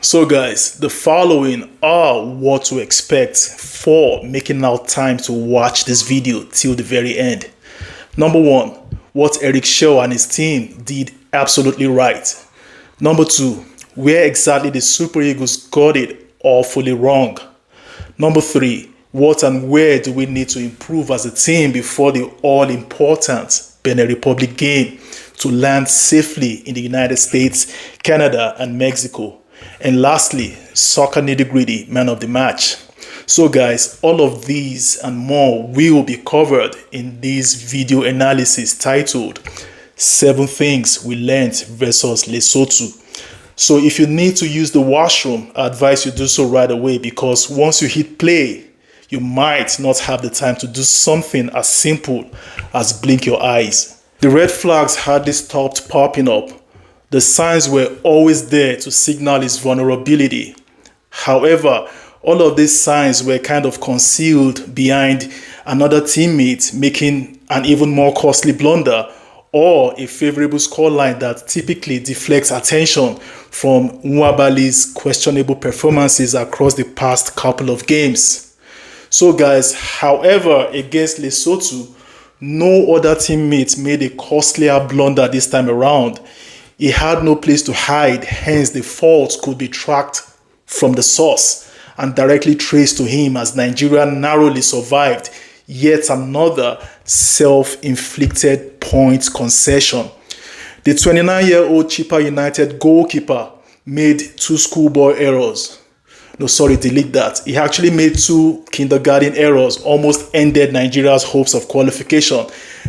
So guys, the following are what to expect for making out time to watch this video till the very end. Number one, what Chelle and his team did absolutely right. Number two, where exactly the Super Eagles got it awfully wrong. Number three, what and where do we need to improve as a team before the all-important Benin Republic game to land safely in the United States, Canada, and Mexico. And lastly, soccer nitty-gritty man of the match. So guys, all of these and more will be covered in this video analysis titled 7 Things We Learned versus Lesotho. So if you need to use the washroom, I advise you do so right away, because once you hit play, you might not have the time to do something as simple as blink your eyes. The red flags hardly stopped popping up. The signs were always there to signal his vulnerability. However, all of these signs were kind of concealed behind another teammate making an even more costly blunder, or a favorable scoreline that typically deflects attention from Nwabali's questionable performances across the past couple of games. So guys, however, against Lesotho, no other teammate made a costlier blunder this time around. He had no place to hide, hence the fault could be tracked from the source and directly traced to him, as Nigeria narrowly survived yet another self-inflicted point concession. The 29-year-old Chippa United goalkeeper made 2 schoolboy errors. No, sorry, delete that. He actually made 2 kindergarten errors, almost ended Nigeria's hopes of qualification,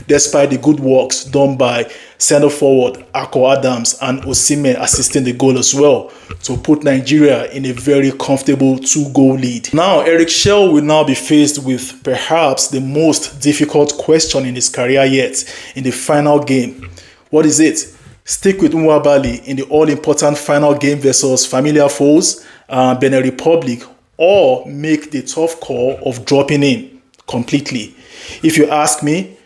despite the good works done by center forward Ako Adams and Osimhen assisting the goal as well, to put Nigeria in a very comfortable 2-goal lead. Now, Chelle will now be faced with perhaps the most difficult question in his career yet in the final game. What is it? Stick with Nwabali in the all-important final game versus familiar foes, Benin Republic, or make the tough call of dropping him completely? If you ask me,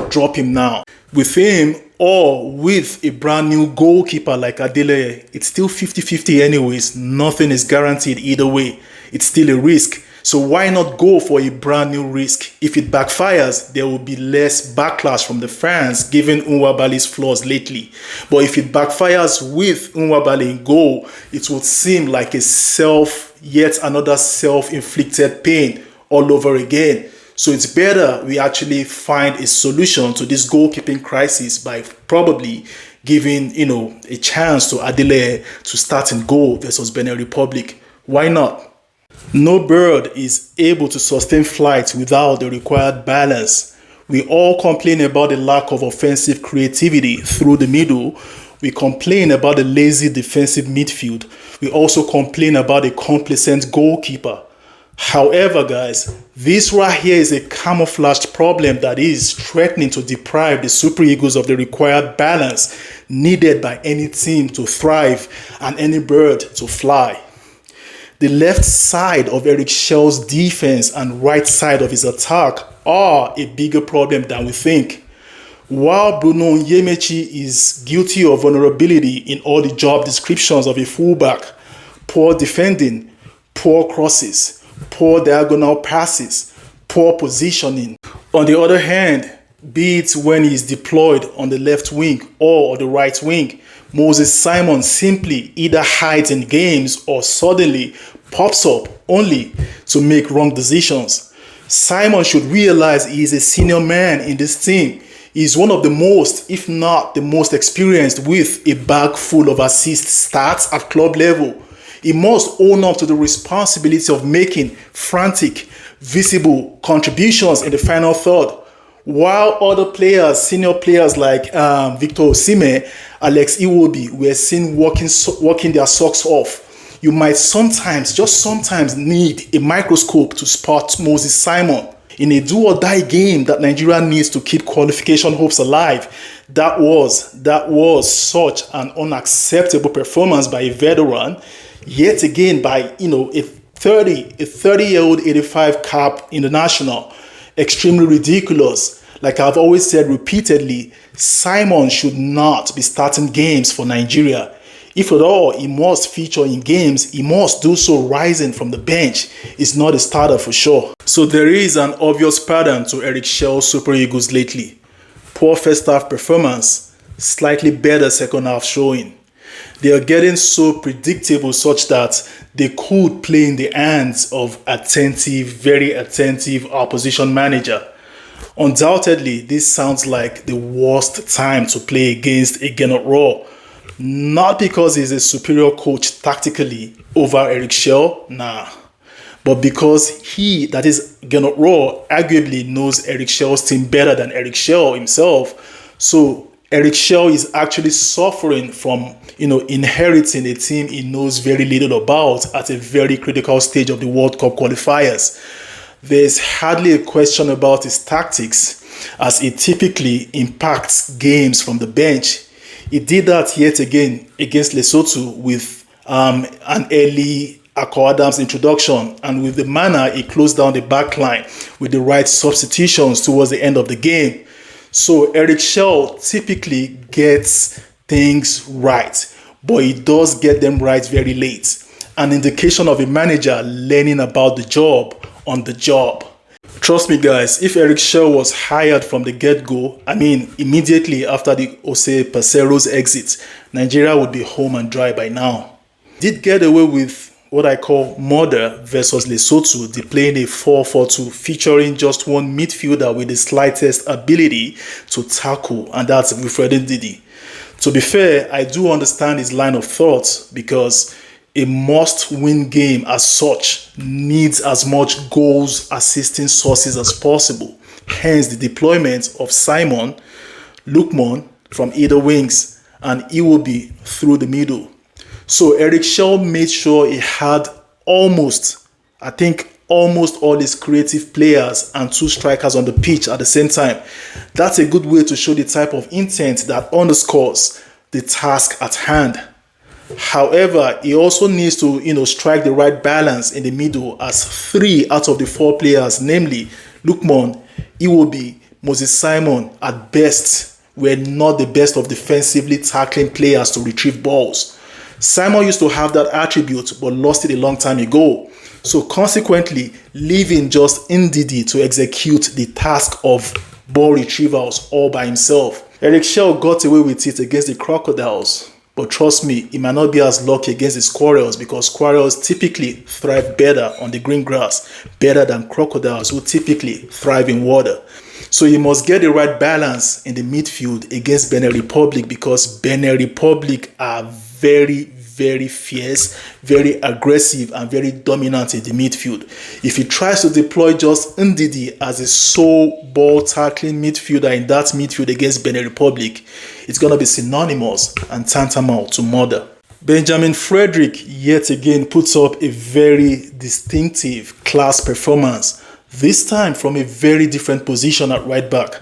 drop him now. With him or with a brand new goalkeeper like Adele, it's still 50-50 anyways. Nothing is guaranteed either way. It's still a risk. So why not go for a brand new risk? If it backfires, there will be less backlash from the fans given Nwabali's flaws lately. But if it backfires with Nwabali in goal, it would seem like yet another self-inflicted pain all over again. So it's better we actually find a solution to this goalkeeping crisis by probably giving, a chance to Adele to start in goal versus Benin Republic. Why not? No bird is able to sustain flight without the required balance. We all complain about the lack of offensive creativity through the middle. We complain about the lazy defensive midfield. We also complain about a complacent goalkeeper. However, guys, this right here is a camouflaged problem that is threatening to deprive the Super Eagles of the required balance needed by any team to thrive and any bird to fly. The left side of Chelle's defense and right side of his attack are a bigger problem than we think. While Bruno is guilty of vulnerability in all the job descriptions of a fullback: poor defending, poor crosses, poor diagonal passes, poor positioning. On the other hand, be it when he is deployed on the left wing or the right wing, Moses Simon simply either hides in games or suddenly pops up only to make wrong decisions. Simon should realize he is a senior man in this team. He is one of the most, if not the most experienced, with a bag full of assist stats at club level. He must own up to the responsibility of making frantic, visible contributions in the final third. While other players, senior players like Victor Osimhen, Alex Iwobi, were seen working their socks off, you might just sometimes need a microscope to spot Moses Simon. In a do-or-die game that Nigeria needs to keep qualification hopes alive, that was such an unacceptable performance by a veteran, yet again by a 30-year-old 85 cap international. Extremely ridiculous. Like I've always said repeatedly, Simon should not be starting games for Nigeria. If at all he must feature in games, he must do so rising from the bench. He's not a starter for sure. So there is an obvious pattern to Eric Chelle's Super Eagles lately. Poor first half performance, slightly better second half showing. They are getting so predictable such that they could play in the hands of very attentive opposition manager. Undoubtedly, this sounds like the worst time to play against a Gernot Rohr. Not because he's a superior coach tactically over Eric Chelle, nah. But because that is Gernot Rohr, arguably knows Eric Chelle's team better than Eric Chelle himself. So Eric Chelle is actually suffering from, inheriting a team he knows very little about at a very critical stage of the World Cup qualifiers. There's hardly a question about his tactics, as he typically impacts games from the bench. He did that yet again against Lesotho with an early Arokodare's introduction, and with the manner he closed down the back line with the right substitutions towards the end of the game. So Eric Chelle typically gets things right, but he does get them right very late. An indication of a manager learning about the job on the job. Trust me guys, if Eric Chelle was hired from the get-go, immediately after the Ose Pasero's exit, Nigeria would be home and dry by now. Did get away with what I call murder versus Lesotho, they playing a 4-4-2 featuring just one midfielder with the slightest ability to tackle, and that's Wilfred Ndidi. To be fair, I do understand his line of thought, because a must-win game as such needs as much goals assisting sources as possible. Hence the deployment of Simon, Lookman from either wings, and Iwobi through the middle. So Eric Chelle made sure he had almost all his creative players and two strikers on the pitch at the same time. That's a good way to show the type of intent that underscores the task at hand. However, he also needs to, strike the right balance in the middle, as 3 out of the 4 players, namely Lookman, Iwobi, Moses Simon, at best, were not the best of defensively tackling players to retrieve balls. Simon used to have that attribute, but lost it a long time ago. So consequently, leaving just Ndidi to execute the task of ball retrievals all by himself. Eric Chelle got away with it against the Crocodiles. But trust me, he might not be as lucky against the Squirrels, because Squirrels typically thrive better on the green grass, better than Crocodiles, who typically thrive in water. So you must get the right balance in the midfield against Benin Republic, because Benin Republic are very, very fierce, very aggressive, and very dominant in the midfield. If he tries to deploy just Ndidi as a sole ball tackling midfielder in that midfield against Benin Republic, it's going to be synonymous and tantamount to murder. Benjamin Fredrick yet again puts up a very distinctive class performance, this time from a very different position at right back.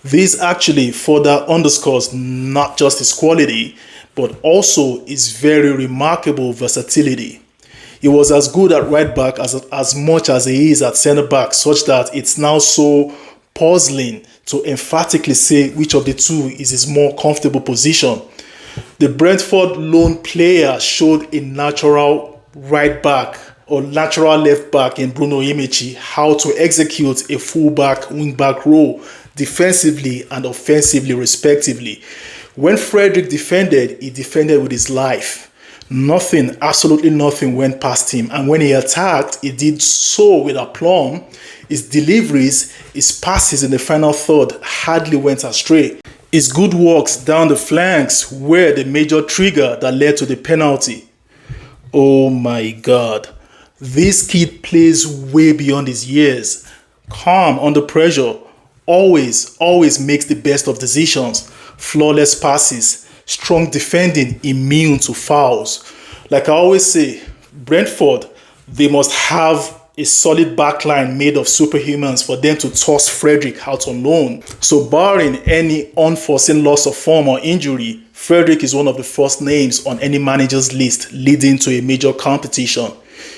This actually further underscores not just his quality, but also his very remarkable versatility. He was as good at right back as much as he is at centre back, such that it's now so puzzling to emphatically say which of the two is his more comfortable position. The Brentford loan player showed a natural right back or natural left back in Bruno how to execute a full-back, wing-back role defensively and offensively respectively. When Fredrick defended, he defended with his life. Nothing, absolutely nothing went past him. And when he attacked, he did so with aplomb. His deliveries, his passes in the final third hardly went astray. His good works down the flanks were the major trigger that led to the penalty. Oh my God. This kid plays way beyond his years. Calm under pressure. Always makes the best of decisions. Flawless passes. Strong defending, immune to fouls. Like I always say, Brentford, they must have a solid backline made of superhumans for them to toss Fredrick out on loan. So barring any unforeseen loss of form or injury, Fredrick is one of the first names on any manager's list leading to a major competition.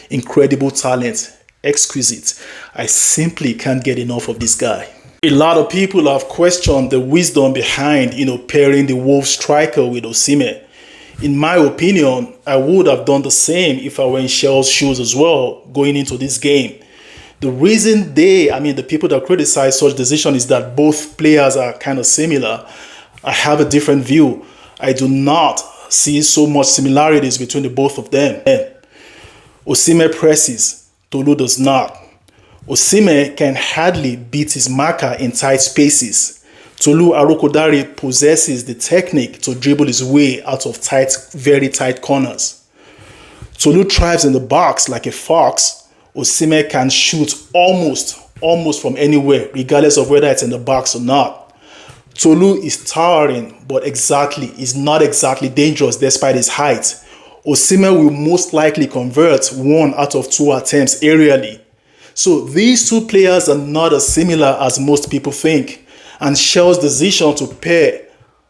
Incredible talent, exquisite. I simply can't get enough of this guy. A lot of people have questioned the wisdom behind, pairing the Wolves striker with Osimhen. In my opinion, I would have done the same if I were in Chelle's shoes as well going into this game. The reason the people that criticize such decision is that both players are kind of similar. I have a different view. I do not see so much similarities between the both of them. Osimhen presses, Tolu does not. Osimhen can hardly beat his marker in tight spaces. Tolu Arokodare possesses the technique to dribble his way out of very tight corners. Tolu thrives in the box like a fox. Osimhen can shoot almost from anywhere, regardless of whether it's in the box or not. Tolu is towering, but is not exactly dangerous despite his height. Osimhen will most likely convert 1 out of 2 attempts aerially. So these two players are not as similar as most people think, and Chelle's decision to pair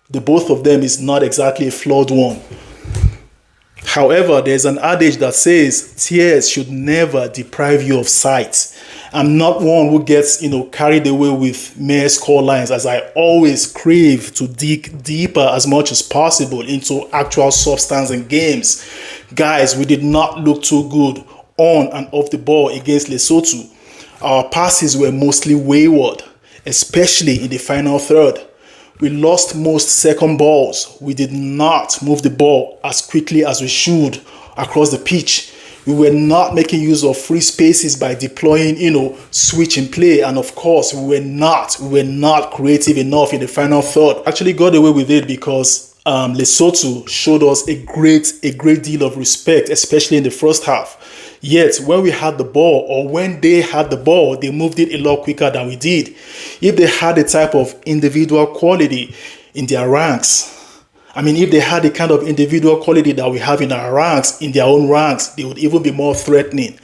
the both of them is not exactly a flawed one. However, there's an adage that says tears should never deprive you of sight. I'm not one who gets, carried away with mere score lines, as I always crave to dig deeper as much as possible into actual substance in games. Guys, we did not look too good on and off the ball against Lesotho. Our passes were mostly wayward, especially in the final third. We lost most second balls. We did not move the ball as quickly as we should across the pitch. We were not making use of free spaces by deploying, switch and play. And of course, we were not creative enough in the final third. Actually got away with it because Lesotho showed us a great deal of respect, especially in the first half. Yet, when we had the ball, or when they had the ball, they moved it a lot quicker than we did. If they had a type of individual quality in their ranks, if they had the kind of individual quality that we have in our ranks, in their own ranks, they would even be more threatening.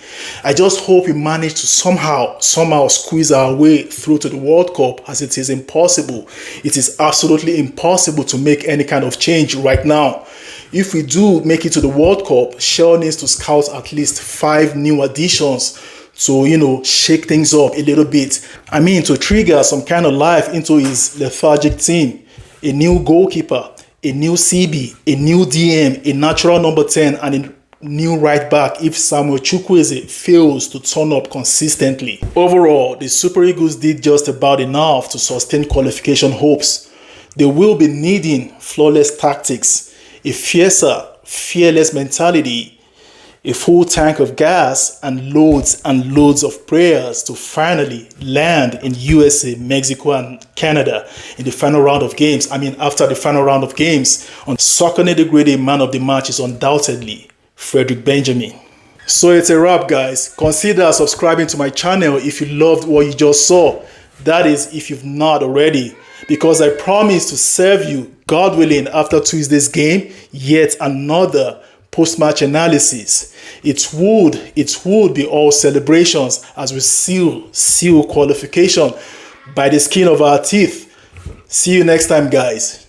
I just hope we manage to somehow squeeze our way through to the World Cup, as it is impossible. It is absolutely impossible to make any kind of change right now. If we do make it to the World Cup, Chelle needs to scout at least 5 new additions to, shake things up a little bit. To trigger some kind of life into his lethargic team. A new goalkeeper, a new CB, a new DM, a natural number 10, and a new right back if Samuel Chukwueze fails to turn up consistently. Overall, the Super Eagles did just about enough to sustain qualification hopes. They will be needing flawless tactics, a fearless mentality, a full tank of gas, and loads of prayers to finally land in USA, Mexico, and Canada in the final round of games. After the final round of games, on Soccer Nitty-Gritty, man of the match is undoubtedly Fredrick Benjamin. So it's a wrap, guys. Consider subscribing to my channel if you loved what you just saw. That is, if you've not already, because I promise to serve you, God willing, after Tuesday's game, yet another post-match analysis. It would be all celebrations as we seal qualification by the skin of our teeth. See you next time, guys.